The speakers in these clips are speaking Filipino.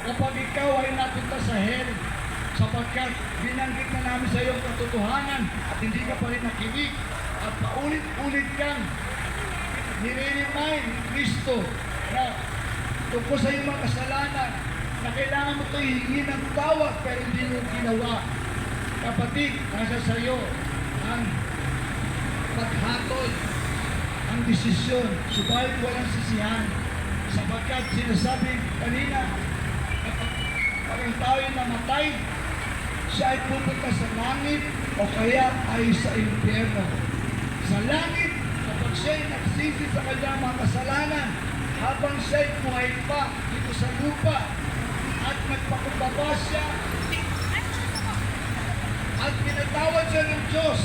kapag ikaw ay napunta sa hell, sapagkat binanggit na namin sa iyong katotohanan at hindi ka pa rin nakinig at paulit-ulit kang nire-remind ni Kristo na tungkol sa iyong mga kasalanan na kailangan mo ito hihingi ng tawad pero hindi mo ginawa. Kapatid, nasa sa iyo ang paghatol, ang desisyon, subalit walang sisihan. Sapagkat sinasabi kanina, pag ang tao ay namatay, siya ay pupunta sa langit o kaya ay sa impyerno. Sa langit, kapag siya ay nagsisi sa kanyang mga kasalanan, habang siya ay buhay pa dito sa lupa, at nagpakumbaba siya, at pinatawad siya ng Diyos,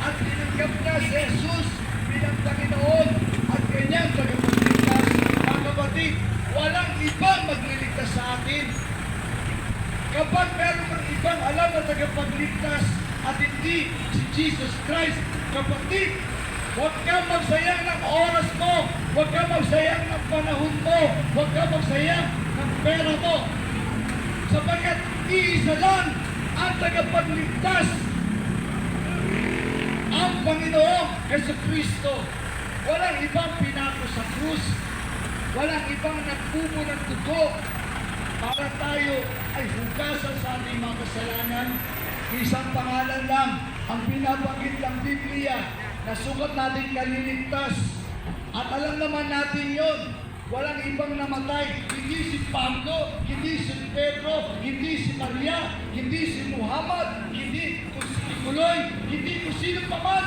at tinanggap niya si Jesus bilang Panginoon at kanyang tagapagligtas. Mga kapatid, walang ibang magliligtas sa atin. Kapag meron kang ibang alam na tagapagligtas at hindi si Jesus Christ, kapatid, huwag kang magsayang ng oras mo, huwag kang magsayang ng panahon mo, huwag kang magsayang ng pera mo. Sapagkat iisa lang ang tagapagligtas, ang Panginoong Jesucristo. Walang ibang pinako sa krus, walang ibang nagbubo ng dugo para tayo ay hugasan sa ating mga kasalanan. Isang pangalan lang ang binabanggit ng Biblia na sugat natin kaliligtas. At alam naman natin yon. Walang ibang namatay. Hindi si Pablo, hindi si Pedro, hindi si Maria, hindi si Muhammad, hindi si Nicoloy, hindi kung sino pa man.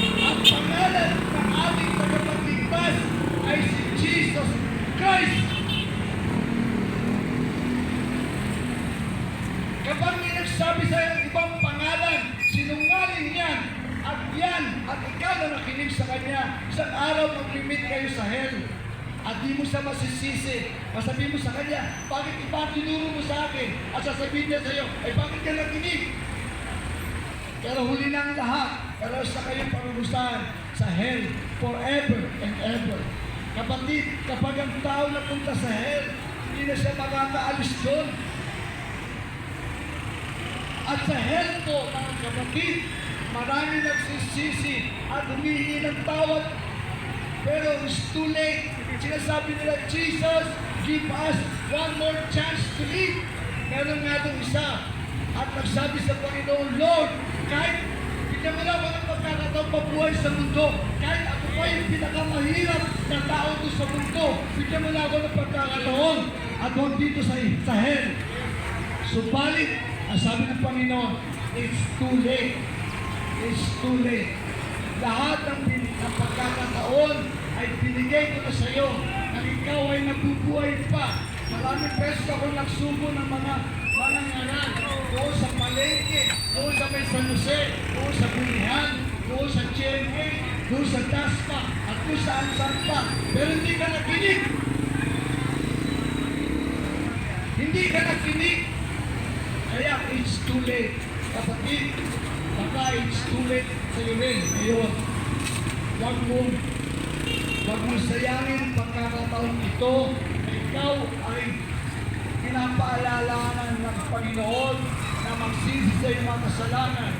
Ang pangalan ng ating tagapagligtas ay si Jesus Christ. Kapag may nagsabi sa iyong ibang pangalan, sinungaling yan, at ikaw na nakinig sa Kanya, isang araw mag-limit kayo sa hell. At di mo siya masisisi. Masabihin mo sa Kanya, bakit iba tinuro mo sa akin? At sasabihin niya sa iyo, ay bakit ka nakinig? Pero huli na ang lahat. Pero sa kayong parurusahan sa hell forever and ever. Kapatid, kapag ang tao napunta sa hell, hindi na siya makakaalis doon. At sa hell po, mga kapatid, marami nagsisisi at humihingi ng tawad. Pero it's too late. Sinasabi nila, Jesus, give us one more chance to live. Meron nga itong isa. At nagsabi sa Panginoon, Lord, kahit bigyan mo lang ng pagkakataon pabuhay sa mundo, kahit ako pa yung pinakamahirap na tao doon sa mundo, bigyan mo lang ako ng pagkakataon at huwag dito sa hell. Subalit, ang sabi ng Panginoon, it's too late. It's too late. Lahat ng pagkakataon ay binigay ko na sa iyo na ikaw ay nabubuhay pa. Maraming beses ako nagsubo ng mga ngaran doon sa palengke, doon sa may San Jose, doon sa Bulihan, doon sa GMA, doon sa Daspa, at kung saan-saan pa. Pero hindi ka nakinig. Hindi ka nakinig. Kaya it's too late. Kapatid, baka it's too late sa iyo rin. Ngayon, huwag mong sayangin ang pagkakataon ito na ikaw ay pinapaalalanan ng Panginoon na magsisi sa iyong mga kasalanan.